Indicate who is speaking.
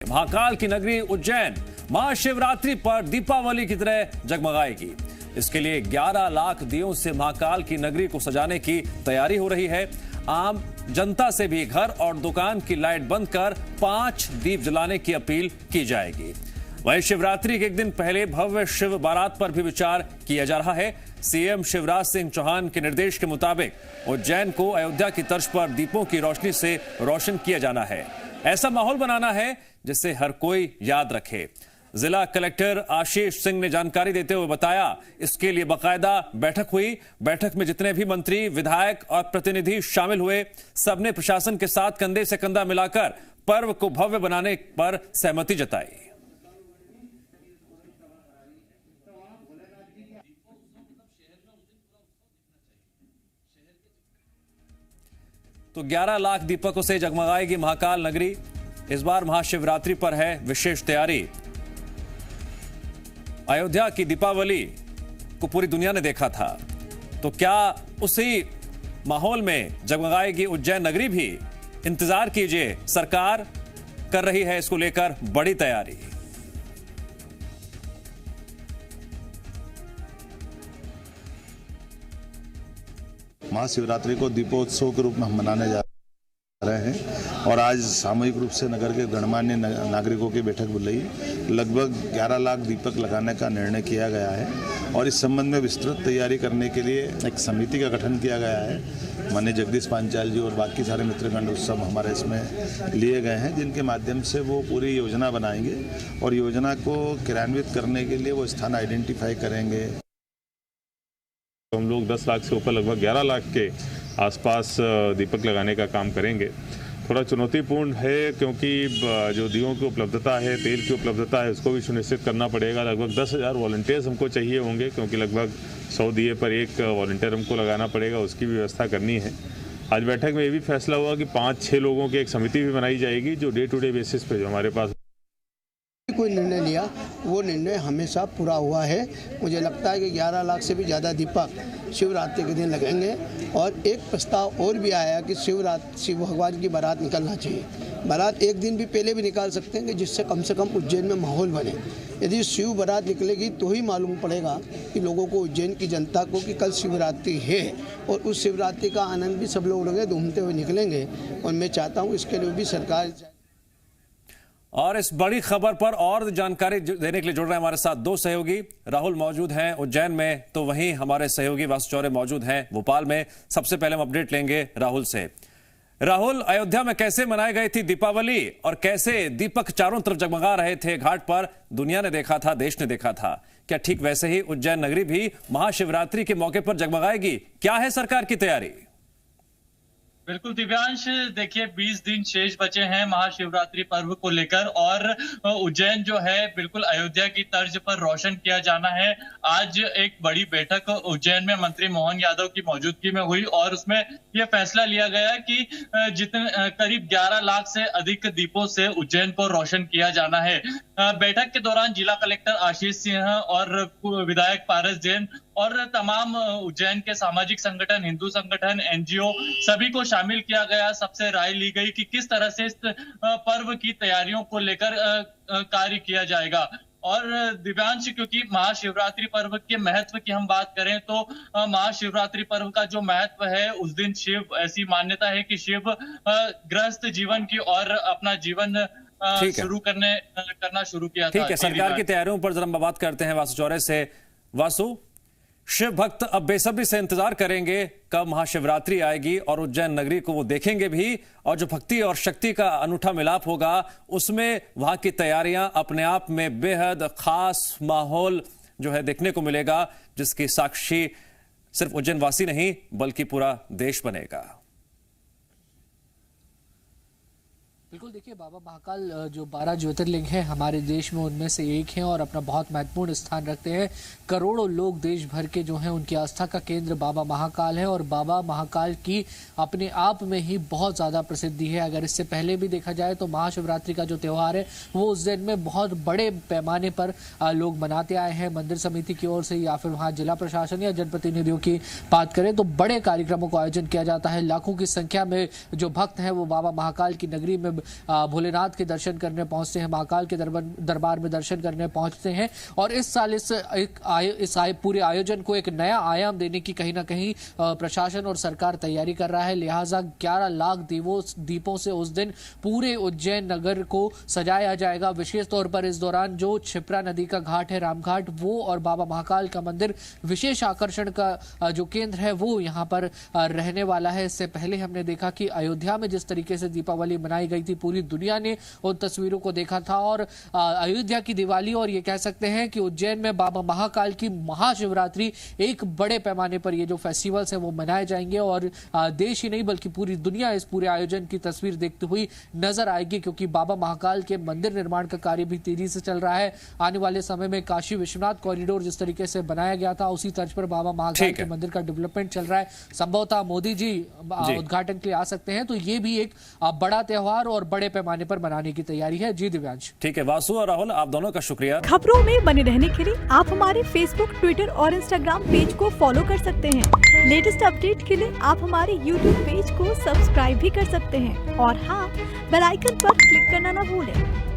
Speaker 1: महाकाल की नगरी उज्जैन महाशिवरात्रि पर दीपावली की तरह जगमगाएगी। इसके लिए 11 लाख दियों से महाकाल की नगरी को सजाने की तैयारी हो रही है। आम जनता से भी घर और दुकान की लाइट बंद कर 5 दीप जलाने की अपील की जाएगी। वहीं शिवरात्रि के एक दिन पहले भव्य शिव बारात पर भी विचार किया जा रहा है। सीएम शिवराज सिंह चौहान के निर्देश के मुताबिक उज्जैन को अयोध्या की तर्ज पर दीपों की रोशनी से रोशन किया जाना है। ऐसा माहौल बनाना है जिसे हर कोई याद रखे। जिला कलेक्टर आशीष सिंह ने जानकारी देते हुए बताया, इसके लिए बाकायदा बैठक हुई। बैठक में जितने भी मंत्री, विधायक और प्रतिनिधि शामिल हुए, सबने प्रशासन के साथ कंधे से कंधा मिलाकर पर्व को भव्य बनाने पर सहमति जताई। तो 11 लाख दीपकों से जगमगाएगी महाकाल नगरी। इस बार महाशिवरात्रि पर है विशेष तैयारी। अयोध्या की दीपावली को पूरी दुनिया ने देखा था, तो क्या उसी माहौल में जगमगाएगी उज्जैन नगरी भी? इंतजार कीजिए, सरकार कर रही है इसको लेकर बड़ी तैयारी।
Speaker 2: महाशिवरात्रि को दीपोत्सव के रूप में हम मनाने जा रहे हैं और आज सामूहिक रूप से नगर के गणमान्य नागरिकों की बैठक बुलाई। लगभग 11 लाख दीपक लगाने का निर्णय किया गया है और इस संबंध में विस्तृत तैयारी करने के लिए एक समिति का गठन किया गया है। माननीय जगदीश पांचाल जी और बाकी सारे मित्रगण उस सब हमारे इसमें लिए गए हैं, जिनके माध्यम से वो पूरी योजना बनाएंगे और योजना को क्रियान्वित करने के लिए वो स्थान आइडेंटिफाई करेंगे।
Speaker 3: हम लोग 10 लाख से ऊपर लगभग 11 लाख के आसपास दीपक लगाने का काम करेंगे। थोड़ा चुनौतीपूर्ण है क्योंकि जो दियों की उपलब्धता है, तेल की उपलब्धता है, उसको भी सुनिश्चित करना पड़ेगा। लगभग 10,000 वॉलंटियर्स हमको चाहिए होंगे क्योंकि लगभग 100 दिए पर एक वॉलंटियर हमको लगाना पड़ेगा, उसकी भी व्यवस्था करनी है। आज बैठक में ये भी फैसला हुआ कि 5-6 लोगों की एक समिति भी बनाई जाएगी जो डे टू डे बेसिस पे जो हमारे पास
Speaker 4: कोई निर्णय लिया वो निर्णय हमेशा पूरा हुआ है। मुझे लगता है कि 11 लाख से भी ज़्यादा दीपक शिवरात्रि के दिन लगेंगे और एक प्रस्ताव और भी आया कि शिव भगवान की बारात निकलना चाहिए। बारात एक दिन भी पहले भी निकाल सकते हैं कि जिससे कम से कम उज्जैन में माहौल बने। यदि शिव बारात निकलेगी तो ही मालूम पड़ेगा कि लोगों को, उज्जैन की जनता को, कि कल शिवरात्रि है और उस शिवरात्रि का आनंद भी सब लोग घूमते हुए निकलेंगे। और मैं चाहता हूँ इसके लिए भी सरकार।
Speaker 1: और इस बड़ी खबर पर और जानकारी देने के लिए जुड़ रहे हैं हमारे साथ 2 सहयोगी। राहुल मौजूद हैं उज्जैन में, तो वहीं हमारे सहयोगी वासु चौरे मौजूद हैं भोपाल में। सबसे पहले हम अपडेट लेंगे राहुल से। राहुल, अयोध्या में कैसे मनाई गई थी दीपावली और कैसे दीपक चारों तरफ जगमगा रहे थे घाट पर? दुनिया ने देखा था, देश ने देखा था। क्या ठीक वैसे ही उज्जैन नगरी भी महाशिवरात्रि के मौके पर जगमगाएगी? क्या है सरकार की तैयारी?
Speaker 5: बिल्कुल दिव्यांश, देखिए 20 दिन शेष बचे हैं महाशिवरात्रि पर्व को लेकर और उज्जैन जो है बिल्कुल अयोध्या की तर्ज पर रोशन किया जाना है। आज एक बड़ी बैठक उज्जैन में मंत्री मोहन यादव की मौजूदगी में हुई और उसमें यह फैसला लिया गया कि जितने करीब 11 लाख से अधिक दीपों से उज्जैन को रोशन किया जाना है। बैठक के दौरान जिला कलेक्टर आशीष सिंह और विधायक पारस जैन और तमाम उज्जैन के सामाजिक संगठन, हिंदू संगठन, एनजीओ सभी को शामिल किया गया। सबसे राय ली गई कि किस तरह से इस पर्व की तैयारियों को लेकर कार्य किया जाएगा। और दिव्यांश, क्योंकि महाशिवरात्रि पर्व के महत्व की हम बात करें तो महाशिवरात्रि पर्व का जो महत्व है, उस दिन शिव, ऐसी मान्यता है कि शिव गृहस्थ जीवन की और अपना जीवन करना शुरू किया था।
Speaker 1: ठीक है, सरकार की तैयारियों पर जरा बात करते हैं वासु चौरे से। वासु, शिव भक्त अब बेसब्री से इंतजार करेंगे कब महाशिवरात्रि आएगी और उज्जैन नगरी को वो देखेंगे भी, और जो भक्ति और शक्ति का अनूठा मिलाप होगा उसमें वहां की तैयारियां अपने आप में बेहद खास माहौल जो है देखने को मिलेगा, जिसकी साक्षी सिर्फ उज्जैन वासी नहीं बल्कि पूरा देश बनेगा।
Speaker 6: बिल्कुल, देखिए बाबा महाकाल जो 12 ज्योतिर्लिंग हैं हमारे देश में, उनमें से एक हैं और अपना बहुत महत्वपूर्ण स्थान रखते हैं। करोड़ों लोग देश भर के जो हैं उनकी आस्था का केंद्र बाबा महाकाल है और बाबा महाकाल की अपने आप में ही बहुत ज़्यादा प्रसिद्धि है। अगर इससे पहले भी देखा जाए तो महाशिवरात्रि का जो त्यौहार है वो उस दिन में बहुत बड़े पैमाने पर लोग मनाते आए हैं। मंदिर समिति की ओर से या फिर वहाँ जिला प्रशासन या जनप्रतिनिधियों की बात करें तो बड़े कार्यक्रमों का आयोजन किया जाता है। लाखों की संख्या में जो भक्त हैं वो बाबा महाकाल की नगरी में भोलेनाथ के दर्शन करने पहुंचते हैं, महाकाल के दरबार में दर्शन करने पहुंचते हैं। और इस साल इस पूरे आयोजन को एक नया आयाम देने की कहीं ना कहीं प्रशासन और सरकार तैयारी कर रहा है। लिहाजा 11 लाख दीपों से उस दिन पूरे उज्जैन नगर को सजाया जाएगा। विशेष तौर पर इस दौरान जो क्षिप्रा नदी का घाट है, रामघाट, वो और बाबा महाकाल का मंदिर विशेष आकर्षण का जो केंद्र है वो यहाँ पर रहने वाला है। इससे पहले हमने देखा कि अयोध्या में जिस तरीके से दीपावली मनाई गई थी, पूरी दुनिया ने उन तस्वीरों को देखा था। और अयोध्या की दिवाली और ये कह सकते हैं कि उज्जैन में बाबा महाकाल की महाशिवरात्रि एक बड़े पैमाने पर ये जो फेस्टिवल्स हैं वो मनाए जाएंगे। और देश ही नहीं बल्कि पूरी दुनिया इस पूरे आयोजन की तस्वीर देखते हुई नजर आएगी, क्योंकि बाबा महाकाल के मंदिर निर्माण का कार्य भी तेजी से चल रहा है। आने वाले समय में काशी विश्वनाथ कॉरिडोर जिस तरीके से बनाया गया था, उसी तर्ज पर बाबा महाकाल के मंदिर का डेवलपमेंट चल रहा है। संभवतः मोदी जी उद्घाटन के लिए आ सकते हैं, तो ये भी एक बड़ा त्योहार और बड़े पैमाने पर मनाने की तैयारी है। जी दिव्यांश।
Speaker 1: ठीक है वासु और राहुल, आप दोनों का शुक्रिया।
Speaker 7: खबरों में बने रहने के लिए आप हमारे फेसबुक, ट्विटर और इंस्टाग्राम पेज को फॉलो कर सकते हैं। लेटेस्ट अपडेट के लिए आप हमारे यूट्यूब पेज को सब्सक्राइब भी कर सकते हैं। और हाँ, बेल आइकन पर क्लिक करना न भूलें।